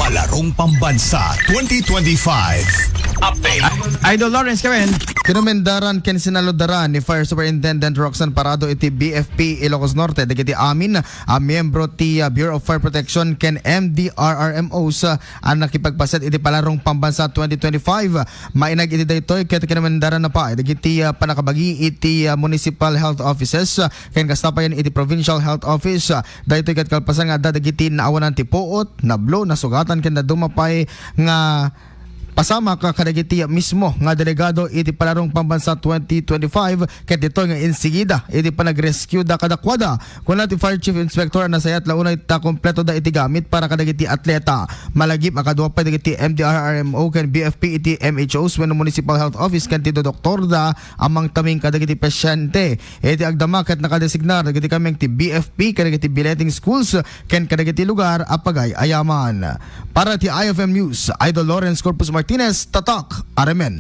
Palarong Pambansa 2025 Update. Idol Lawrence Kevin. Kinumendaran ken sinalodaran ni Fire Superintendent Roxanne Parado iti BFP Ilocos Norte dagiti amin a miyembro ti Bureau of Fire Protection ken MDRRMO sa ang nakipagpaset iti Palarong Pambansa 2025. Mainag iti daytoy ket kinumendaran na pa dagiti panakabagi iti Municipal Health Offices ken kastapayan iti Provincial Health Office. Daytoy ket kalpasan nga dagiti naawanan ti puot, nablo, nasugatan ken nadumapay nga pasama ka kadagiti mismo nga delegado iti Palarong Pambansa 2025 ket dito nga insigida iti panag-rescue da kadakwada kun ti Fire Chief Inspector na sayat launay ta kompleto da iti gamit para kadagiti atleta malagip akadwa pa dagiti MDRRMO ken BFP iti MHOs when Municipal Health Office ken ti doktor da amang taming kadagiti pasyente iti agdama ket nakadesignar dagiti kameng ti BFP kadagiti billeting schools ken kadagiti lugar apagay ayaman para ti IFM News Idol Lawrence Corpus Martinez, Tatak, Aramen.